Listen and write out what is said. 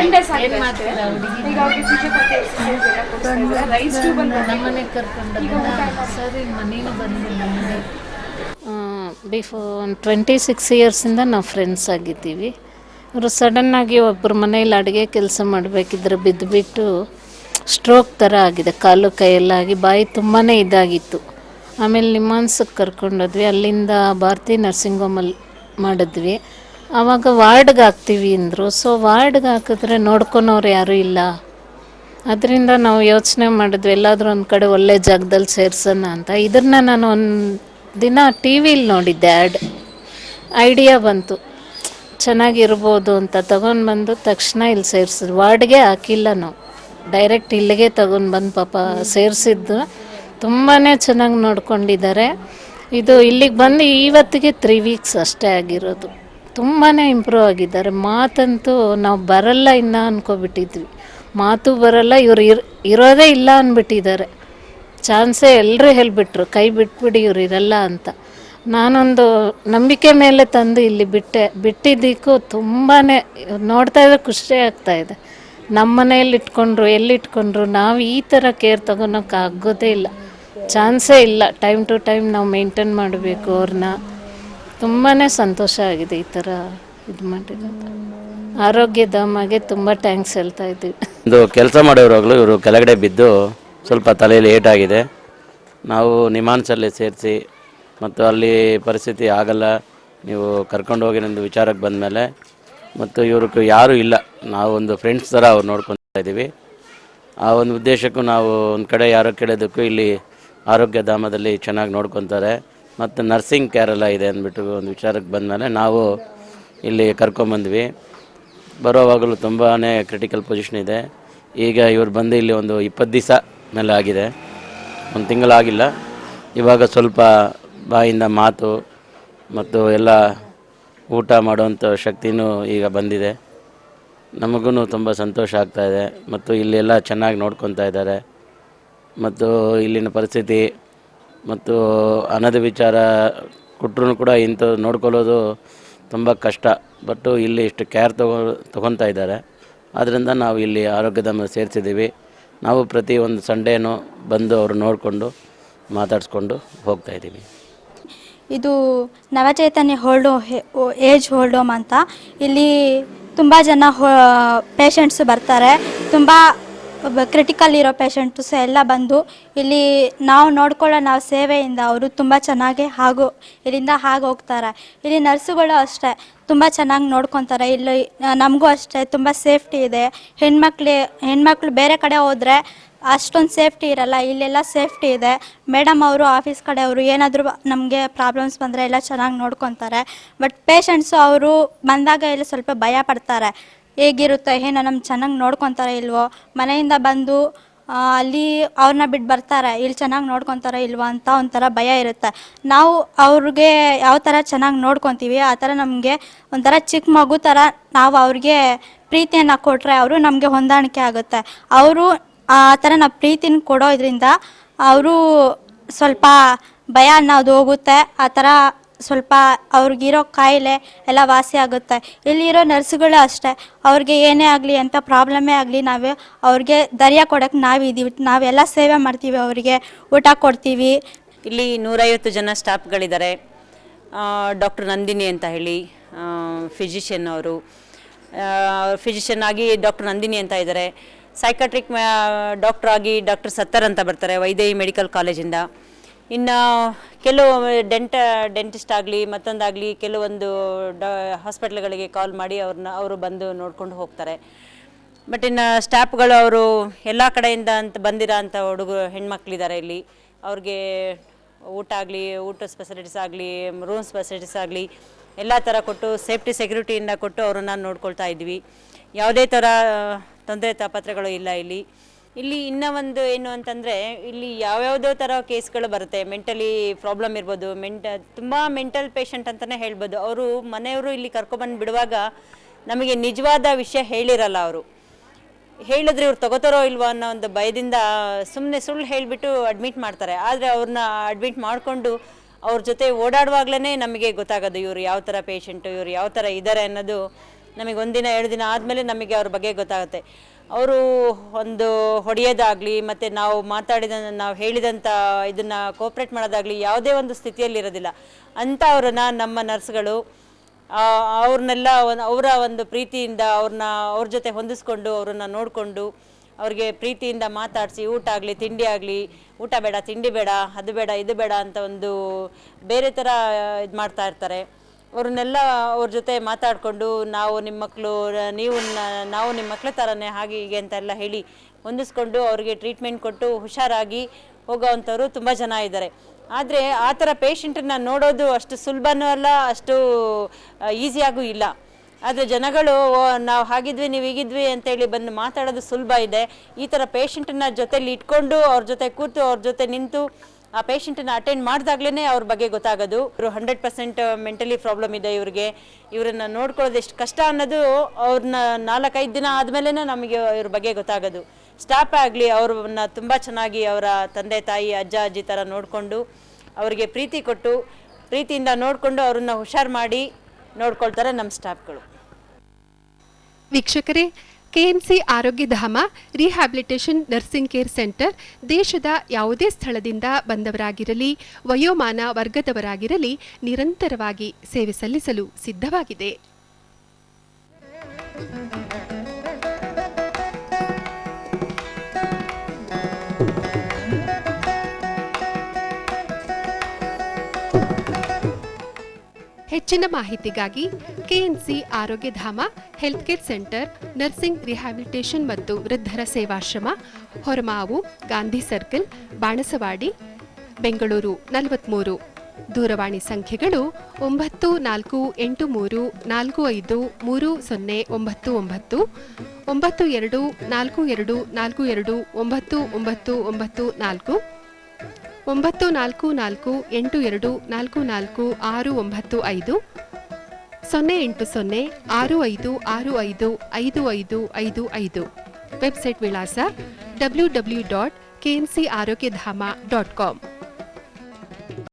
10 days ಆಗಿದೆ ಅಷ್ಟೇ. ಈಗ ಅವ್ರಿಗೆ ಫಿಸಿಯೋಥೆರಪಿ ಎಕ್ಸರ್ಸೈಸ್ ಎಲ್ಲ ಕೊಡ್ತಾ ಇದ್ದಾರೆ. ರೈಸ್ ಟು ಬಂದು ನಮ್ಮನೆಗೆ ಕರ್ಕೊಂಡು ಈಗ ಊಟ ಎಲ್ಲ ಸರಿ ನೀನು ಬಂದಿಲ್ಲ ನಮ್ಮನೆ ಬಿಫೋರ್ 26 ಇಯರ್ಸಿಂದ ನಾವು ಫ್ರೆಂಡ್ಸ್ ಆಗಿದ್ದೀವಿ. ಅವರು ಸಡನ್ನಾಗಿ ಒಬ್ಬರು ಮನೇಲಿ ಅಡುಗೆ ಕೆಲಸ ಮಾಡಬೇಕಿದ್ರೆ ಬಿದ್ದುಬಿಟ್ಟು ಸ್ಟ್ರೋಕ್ ಥರ ಆಗಿದೆ, ಕಾಲು ಕೈಯಲ್ಲಾಗಿ ಬಾಯಿ ತುಂಬಾ ಇದಾಗಿತ್ತು. ಆಮೇಲೆ ನಿಮ್ಮಾನ್ಸಕ್ಕೆ ಕರ್ಕೊಂಡೋದ್ವಿ, ಅಲ್ಲಿಂದ ಭಾರತಿ ನರ್ಸಿಂಗ್ ಹೋಮಲ್ಲಿ ಮಾಡಿದ್ವಿ. ಆವಾಗ ವಾರ್ಡ್ಗೆ ಹಾಕ್ತೀವಿ ಅಂದರು. ಸೊ ವಾರ್ಡ್ಗೆ ಹಾಕಿದ್ರೆ ನೋಡ್ಕೊಳೋರು ಯಾರೂ ಇಲ್ಲ. ಅದರಿಂದ ನಾವು ಯೋಚನೆ ಮಾಡಿದ್ವಿ ಎಲ್ಲಾದರೂ ಒಂದು ಕಡೆ ಒಳ್ಳೆ ಜಾಗದಲ್ಲಿ ಸೇರ್ಸೋಣ ಅಂತ. ಇದನ್ನು ನಾನು ಒಂದು ದಿನ ಟಿ ವಿಲಿ ನೋಡಿದ್ದೆ, ಐಡಿಯಾ ಬಂತು ಚೆನ್ನಾಗಿರ್ಬೋದು ಅಂತ ತಗೊಂಡು ಬಂದು ತಕ್ಷಣ ಇಲ್ಲಿ ಸೇರಿಸಿದ್ವಿ. ವಾರ್ಡ್ಗೆ ಹಾಕಿಲ್ಲ ನಾವು, ಡೈರೆಕ್ಟ್ ಇಲ್ಲಿಗೆ ತಗೊಂಡು ಬಂದು ಪಾಪ ಸೇರಿಸಿದ್ದು. ತುಂಬಾ ಚೆನ್ನಾಗಿ ನೋಡ್ಕೊಂಡಿದ್ದಾರೆ. ಇದು ಇಲ್ಲಿಗೆ ಬಂದು ಇವತ್ತಿಗೆ 3 ವೀಕ್ಸ್ ಅಷ್ಟೇ ಆಗಿರೋದು. ತುಂಬಾ ಇಂಪ್ರೂವ್ ಆಗಿದ್ದಾರೆ. ಮಾತಂತೂ ನಾವು ಬರಲ್ಲ ಇನ್ನು ಅಂದ್ಕೊಬಿಟ್ಟಿದ್ವಿ, ಮಾತು ಬರಲ್ಲ, ಇವ್ರು ಇರೋದೇ ಇಲ್ಲ ಅಂದ್ಬಿಟ್ಟಿದ್ದಾರೆ. ಚಾನ್ಸೇ ಎಲ್ಲರೂ ಹೇಳಿಬಿಟ್ರು, ಕೈ ಬಿಟ್ಬಿಡಿ ಇವ್ರು ಇರಲ್ಲ ಅಂತ. ನಾನೊಂದು ನಂಬಿಕೆ ಮೇಲೆ ತಂದು ಇಲ್ಲಿ ಬಿಟ್ಟಿದ್ದಕ್ಕೂ ತುಂಬಾ ನೋಡ್ತಾ ಇದ್ರೆ ಖುಷಿ ಆಗ್ತಾಯಿದೆ. ನಮ್ಮ ಮನೆಯಲ್ಲಿ ಇಟ್ಕೊಂಡ್ರು ಎಲ್ಲಿಟ್ಕೊಂಡ್ರು ನಾವು ಈ ಥರ ಕೇರ್ ತೊಗೊಳಕ್ಕೆ ಆಗೋದೇ ಇಲ್ಲ, ಚಾನ್ಸೇ ಇಲ್ಲ. ಟೈಮ್ ಟು ಟೈಮ್ ನಾವು ಮೇಂಟೈನ್ ಮಾಡಬೇಕು ಅವ್ರನ್ನ. ತುಂಬಾ ಸಂತೋಷ ಆಗಿದೆ ಈ ಥರ ಇದು ಮಾಡಿರೋದು. ಆರೋಗ್ಯಧಾಮಗೆ ತುಂಬ ಥ್ಯಾಂಕ್ಸ್ ಹೇಳ್ತಾ ಇದ್ದೀವಿ. ಒಂದು ಕೆಲಸ ಮಾಡೋರಾಗಲೂ ಇವರು ಕೆಳಗಡೆ ಬಿದ್ದು ಸ್ವಲ್ಪ ತಲೆಯಲ್ಲಿ ಏಟಾಗಿದೆ. ನಾವು ನಿಮಾನ್ಸಲ್ಲಿ ಸೇರಿಸಿ ಮತ್ತು ಅಲ್ಲಿ ಪರಿಸ್ಥಿತಿ ಆಗಲ್ಲ, ನೀವು ಕರ್ಕೊಂಡು ಹೋಗಿ ನಂದು ವಿಚಾರಕ್ಕೆ ಬಂದಮೇಲೆ ಮತ್ತು ಇವ್ರಿಗೆ ಯಾರೂ ಇಲ್ಲ, ನಾವು ಒಂದು ಫ್ರೆಂಡ್ಸ್ ಥರ ಅವ್ರು ನೋಡ್ಕೊತಾ ಇದ್ದೀವಿ. ಆ ಒಂದು ಉದ್ದೇಶಕ್ಕೂ ನಾವು ಒಂದು ಕಡೆ ಯಾರೋ ಕೇಳೋದಕ್ಕೂ ಇಲ್ಲಿ ಆರೋಗ್ಯಧಾಮದಲ್ಲಿ ಚೆನ್ನಾಗಿ ನೋಡ್ಕೊತಾರೆ ಮತ್ತು ನರ್ಸಿಂಗ್ ಕೇರೆಲ್ಲ ಇದೆ ಅಂದ್ಬಿಟ್ಟು ಒಂದು ವಿಚಾರಕ್ಕೆ ಬಂದಮೇಲೆ ನಾವು ಇಲ್ಲಿ ಕರ್ಕೊಂಬಂದ್ವಿ. ಬರೋವಾಗಲೂ ತುಂಬಾ ಕ್ರಿಟಿಕಲ್ ಪೊಸಿಷನ್ ಇದೆ. ಈಗ ಇವ್ರು ಬಂದು ಇಲ್ಲಿ ಒಂದು 20 ದಿವಸ ಮೇಲೆ ಆಗಿದೆ, ಒಂದು ತಿಂಗಳಾಗಿಲ್ಲ. ಇವಾಗ ಸ್ವಲ್ಪ ಬಾಯಿಂದ ಮಾತು ಮತ್ತು ಎಲ್ಲ ಊಟ ಮಾಡುವಂಥ ಶಕ್ತಿನೂ ಈಗ ಬಂದಿದೆ. ನಮಗೂ ತುಂಬ ಸಂತೋಷ ಆಗ್ತಾಯಿದೆ ಮತ್ತು ಇಲ್ಲೆಲ್ಲ ಚೆನ್ನಾಗಿ ನೋಡ್ಕೊತಾ ಇದ್ದಾರೆ. ಮತ್ತು ಇಲ್ಲಿನ ಪರಿಸ್ಥಿತಿ ಮತ್ತು ಹಣದ ವಿಚಾರ ಕೊಟ್ಟರು ಕೂಡ ಇಂಥದ್ದು ನೋಡ್ಕೊಳ್ಳೋದು ತುಂಬ ಕಷ್ಟ. ಬಟ್ಟು ಇಲ್ಲಿ ಇಷ್ಟು ಕೇರ್ ತೊಗೊತಾ ಇದ್ದಾರೆ. ಆದ್ದರಿಂದ ನಾವು ಇಲ್ಲಿ ಆರೋಗ್ಯಧಾಮ ಸೇರಿಸಿದ್ದೀವಿ. ನಾವು ಪ್ರತಿ ಒಂದು ಸಂಡೇನೂ ಬಂದು ಅವರು ನೋಡಿಕೊಂಡು ಮಾತಾಡಿಸ್ಕೊಂಡು ಹೋಗ್ತಾಯಿದ್ದೀವಿ. ಇದು ನವಚೈತನ್ಯ ಏಜ್ ಹೋಲ್ಡ್ ಹೋಮ್ ಅಂತ. ಇಲ್ಲಿ ತುಂಬ ಜನ ಪೇಷಂಟ್ಸು ಬರ್ತಾರೆ. ತುಂಬ ಕ್ರಿಟಿಕಲ್ ಇರೋ ಪೇಷಂಟ್ಸ್ ಎಲ್ಲ ಬಂದು ಇಲ್ಲಿ ನಾವು ಸೇವೆಯಿಂದ ಅವರು ತುಂಬ ಚೆನ್ನಾಗಿ ಇಲ್ಲಿಂದ ಹೋಗ್ತಾರೆ. ಇಲ್ಲಿ ನರ್ಸುಗಳು ಅಷ್ಟೇ ತುಂಬ ಚೆನ್ನಾಗಿ ನೋಡ್ಕೊತಾರೆ. ಇಲ್ಲಿ ನಮಗೂ ಅಷ್ಟೇ ತುಂಬ ಸೇಫ್ಟಿ ಇದೆ. ಹೆಣ್ಮಕ್ಳು ಬೇರೆ ಕಡೆ ಹೋದರೆ ಅಷ್ಟೊಂದು ಸೇಫ್ಟಿ ಇರಲ್ಲ, ಇಲ್ಲೆಲ್ಲ ಸೇಫ್ಟಿ ಇದೆ. ಮೇಡಮ್ ಅವರು ಆಫೀಸ್ ಕಡೆಯವರು ಏನಾದರೂ ನಮಗೆ ಪ್ರಾಬ್ಲಮ್ಸ್ ಬಂದರೆ ಎಲ್ಲ ಚೆನ್ನಾಗಿ ನೋಡ್ಕೊತಾರೆ. ಬಟ್ ಪೇಷಂಟ್ಸು ಅವರು ಬಂದಾಗ ಎಲ್ಲ ಸ್ವಲ್ಪ ಭಯ ಪಡ್ತಾರೆ, ಹೇಗಿರುತ್ತೆ ಏನೋ ನಮ್ಗೆ ಚೆನ್ನಾಗಿ ನೋಡ್ಕೊತಾರೆ ಇಲ್ವೋ, ಮನೆಯಿಂದ ಬಂದು ಅಲ್ಲಿ ಅವ್ರನ್ನ ಬಿಟ್ಟು ಬರ್ತಾರೆ, ಇಲ್ಲಿ ಚೆನ್ನಾಗಿ ನೋಡ್ಕೊತಾರೆ ಇಲ್ವೋ ಅಂತ ಒಂಥರ ಭಯ ಇರುತ್ತೆ. ನಾವು ಅವ್ರಿಗೆ ಯಾವ ಥರ ಚೆನ್ನಾಗಿ ನೋಡ್ಕೊತೀವಿ ಆ ಥರ ನಮಗೆ ಒಂಥರ ಚಿಕ್ಕ ಮಗು ಥರ ನಾವು ಅವ್ರಿಗೆ ಪ್ರೀತಿಯನ್ನು ಕೊಟ್ಟರೆ ಅವರು ನಮಗೆ ಹೊಂದಾಣಿಕೆ ಆಗುತ್ತೆ. ಅವರು ಆ ಥರ ನಾವು ಪ್ರೀತಿನ ಕೊಡೋದ್ರಿಂದ ಅವರು ಸ್ವಲ್ಪ ಭಯ ಅನ್ನೋದು ಹೋಗುತ್ತೆ. ಆ ಥರ ಸ್ವಲ್ಪ ಅವ್ರಿಗಿರೋ ಕಾಯಿಲೆ ಎಲ್ಲ ವಾಸಿ ಆಗುತ್ತೆ. ಇಲ್ಲಿರೋ ನರ್ಸುಗಳು ಅಷ್ಟೇ, ಅವ್ರಿಗೆ ಏನೇ ಆಗಲಿ ಎಂಥ ಪ್ರಾಬ್ಲಮ್ಮೇ ಆಗಲಿ ನಾವು ಅವ್ರಿಗೆ ಧೈರ್ಯ ಕೊಡೋಕ್ಕೆ ನಾವಿದ್ದೀವಿ. ನಾವೆಲ್ಲ ಸೇವೆ ಮಾಡ್ತೀವಿ, ಅವರಿಗೆ ಊಟ ಕೊಡ್ತೀವಿ. ಇಲ್ಲಿ 150 ಜನ ಸ್ಟಾಫ್ಗಳಿದ್ದಾರೆ. ಡಾಕ್ಟರ್ ನಂದಿನಿ ಅಂತ ಹೇಳಿ ಫಿಸಿಷಿಯನ್, ಅವರು ಫಿಸಿಷಿಯನ್ ಆಗಿ ಡಾಕ್ಟರ್ ನಂದಿನಿ ಅಂತ ಇದ್ದಾರೆ. ಸೈಕಾಟ್ರಿಕ್ ಡಾಕ್ಟರ್ ಆಗಿ ಡಾಕ್ಟರ್ ಸತ್ತರ್ ಅಂತ ಬರ್ತಾರೆ ವೈದೇಹಿ ಮೆಡಿಕಲ್ ಕಾಲೇಜಿಂದ. ಇನ್ನು ಕೆಲವು ಡೆಂಟಿಸ್ಟ್ ಆಗಲಿ ಮತ್ತೊಂದಾಗಲಿ ಕೆಲವೊಂದು ಹಾಸ್ಪಿಟ್ಲ್ಗಳಿಗೆ ಕಾಲ್ ಮಾಡಿ ಅವರು ಬಂದು ನೋಡ್ಕೊಂಡು ಹೋಗ್ತಾರೆ. ಬಟ್ ಇನ್ನು ಸ್ಟಾಫ್ಗಳು ಅವರು ಎಲ್ಲ ಕಡೆಯಿಂದ ಬಂದಿರೋ ಅಂಥ ಹೆಣ್ಮಕ್ಳಿದ್ದಾರೆ ಇಲ್ಲಿ. ಅವ್ರಿಗೆ ಊಟ ಆಗಲಿ, ಊಟ ಫೆಸಿಲಿಟೀಸ್ ಆಗಲಿ, ರೂಮ್ಸ್ ಫೆಸಿಲಿಟೀಸ್ ಆಗಲಿ ಎಲ್ಲ ಥರ ಕೊಟ್ಟು ಸೇಫ್ಟಿ ಸೆಕ್ಯೂರಿಟಿಯಿಂದ ಕೊಟ್ಟು ಅವ್ರನ್ನ ನೋಡ್ಕೊಳ್ತಾ ಇದ್ವಿ. ಯಾವುದೇ ಥರ ತೊಂದರೆ ತಾಪತ್ರಗಳು ಇಲ್ಲ ಇಲ್ಲಿ. ಇನ್ನೂ ಒಂದು ಏನು ಅಂತಂದರೆ ಇಲ್ಲಿ ಯಾವ್ಯಾವುದೋ ಥರ ಕೇಸ್ಗಳು ಬರುತ್ತೆ. ಮೆಂಟಲಿ ಪ್ರಾಬ್ಲಮ್ ಇರ್ಬೋದು, ತುಂಬ ಮೆಂಟಲ್ ಪೇಷಂಟ್ ಅಂತಲೇ ಹೇಳ್ಬೋದು. ಅವರು ಮನೆಯವರು ಇಲ್ಲಿ ಕರ್ಕೊಬಂದು ಬಿಡುವಾಗ ನಮಗೆ ನಿಜವಾದ ವಿಷಯ ಹೇಳಿರಲ್ಲ. ಅವರು ಹೇಳಿದ್ರೆ ಇವ್ರು ತಗೋತಾರೋ ಇಲ್ವೋ ಅನ್ನೋ ಒಂದು ಭಯದಿಂದ ಸುಮ್ಮನೆ ಸುಳ್ಳು ಹೇಳಿಬಿಟ್ಟು ಅಡ್ಮಿಟ್ ಮಾಡ್ತಾರೆ. ಆದರೆ ಅವ್ರನ್ನ ಅಡ್ಮಿಟ್ ಮಾಡಿಕೊಂಡು ಅವ್ರ ಜೊತೆ ಓಡಾಡುವಾಗಲೇ ನಮಗೆ ಗೊತ್ತಾಗೋದು ಇವರು ಯಾವ ಥರ ಪೇಷಂಟು, ಇವರು ಯಾವ ಥರ ಇದ್ದಾರೆ ಅನ್ನೋದು ನಮಗೆ ಒಂದಿನ 2 ದಿನ ಆದಮೇಲೆ ನಮಗೆ ಅವ್ರ ಬಗ್ಗೆ ಗೊತ್ತಾಗುತ್ತೆ. ಅವರು ಒಂದು ಹೊಡೆಯೋದಾಗಲಿ ಮತ್ತು ನಾವು ಹೇಳಿದಂಥ ಇದನ್ನು ಕೋಪ್ರೇಟ್ ಮಾಡೋದಾಗಲಿ ಯಾವುದೇ ಒಂದು ಸ್ಥಿತಿಯಲ್ಲಿ ಇರೋದಿಲ್ಲ. ಅಂಥ ಅವರನ್ನು ನಮ್ಮ ನರ್ಸ್ಗಳು ಅವ್ರನ್ನೆಲ್ಲ ಅವರ ಒಂದು ಪ್ರೀತಿಯಿಂದ ಅವ್ರ ಜೊತೆ ಹೊಂದಿಸ್ಕೊಂಡು ಅವ್ರನ್ನ ನೋಡಿಕೊಂಡು ಅವ್ರಿಗೆ ಪ್ರೀತಿಯಿಂದ ಮಾತಾಡಿಸಿ ಊಟ ಆಗಲಿ ತಿಂಡಿ ಆಗಲಿ, ಊಟ ಬೇಡ ತಿಂಡಿ ಬೇಡ ಅದು ಬೇಡ ಇದು ಬೇಡ ಅಂತ ಒಂದು ಬೇರೆ ಥರ ಇದು ಮಾಡ್ತಾ ಇರ್ತಾರೆ. ಅವ್ರನ್ನೆಲ್ಲ ಅವ್ರ ಜೊತೆ ಮಾತಾಡಿಕೊಂಡು ನಾವು ನಿಮ್ಮ ಮಕ್ಕಳು ನಾವು ನಿಮ್ಮ ಮಕ್ಕಳ ಥರನೇ ಹಾಗೆ ಹೀಗೆ ಅಂತೆಲ್ಲ ಹೇಳಿ ಹೊಂದಿಸ್ಕೊಂಡು ಅವ್ರಿಗೆ ಟ್ರೀಟ್ಮೆಂಟ್ ಕೊಟ್ಟು ಹುಷಾರಾಗಿ ಹೋಗೋವಂಥವ್ರು ತುಂಬ ಜನ ಇದ್ದಾರೆ. ಆದರೆ ಆ ಥರ ಪೇಷಂಟನ್ನು ನೋಡೋದು ಅಷ್ಟು ಸುಲಭನೂ ಅಲ್ಲ, ಅಷ್ಟು ಈಸಿಯಾಗೂ ಇಲ್ಲ. ಆದರೆ ಜನಗಳು ನಾವು ಹಾಗಿದ್ವಿ ನೀವು ಹೀಗಿದ್ವಿ ಅಂತೇಳಿ ಬಂದು ಮಾತಾಡೋದು ಸುಲಭ ಇದೆ. ಈ ಥರ ಪೇಷಂಟನ್ನು ಜೊತೆಲಿ ಇಟ್ಕೊಂಡು ಅವ್ರ ಜೊತೆ ಕೂತು ಅವ್ರ ಜೊತೆ ನಿಂತು ಆ ಪೇಷಂಟನ್ನು ಅಟೆಂಡ್ ಮಾಡಿದಾಗ್ಲೇ ಅವ್ರ ಬಗ್ಗೆ ಗೊತ್ತಾಗೋದು. ಇವರು 100% ಮೆಂಟಲಿ ಪ್ರಾಬ್ಲಮ್ ಇದೆ ಇವರಿಗೆ. ಇವರನ್ನು ನೋಡ್ಕೊಳ್ಳೋದು ಎಷ್ಟು ಕಷ್ಟ ಅನ್ನೋದು ಅವ್ರನ್ನ 4-5 ದಿನ ಆದಮೇಲೆ ನಮಗೆ ಇವ್ರ ಬಗ್ಗೆ ಗೊತ್ತಾಗೋದು. ಸ್ಟಾಫ್ ಆಗಲಿ ಅವ್ರನ್ನ ತುಂಬ ಚೆನ್ನಾಗಿ ಅವರ ತಂದೆ ತಾಯಿ ಅಜ್ಜ ಅಜ್ಜಿ ಥರ ನೋಡಿಕೊಂಡು ಅವರಿಗೆ ಪ್ರೀತಿ ಕೊಟ್ಟು ಪ್ರೀತಿಯಿಂದ ನೋಡಿಕೊಂಡು ಅವ್ರನ್ನ ಹುಷಾರು ಮಾಡಿ ನೋಡ್ಕೊಳ್ತಾರೆ ನಮ್ಮ ಸ್ಟಾಫ್ಗಳು. ವೀಕ್ಷಕರೇ, KMC Arogyadhama rehabilitation nursing care centre ದೇಶದ ಯಾವುದೇ ಸ್ಥಳದಿಂದ ಬಂದವರಾಗಿರಲಿ, ವಯೋಮಾನ ವರ್ಗದವರಾಗಿರಲಿ ನಿರಂತರವಾಗಿ ಸೇವೆ ಸಲ್ಲಿಸಲು ಸಿದ್ಧವಾಗಿದೆ. ಹೆಚ್ಚಿನ ಮಾಹಿತಿಗಾಗಿ KNC Arogyadhama health care centre nursing rehabilitation ಮತ್ತು ವೃದ್ಧರ ಸೇವಾಶ್ರಮ, ಹೊರಮಾವು, ಗಾಂಧಿ ಸರ್ಕಲ್, ಬಾಣಸವಾಡಿ, ಬೆಂಗಳೂರು 43. ದೂರವಾಣಿ ಸಂಖ್ಯೆಗಳು 9483453099, 9242429994, 9448244695, 08065655555. ವೆಬ್ಸೈಟ್ ವಿಳಾಸ www.kncaarogyadhama.com.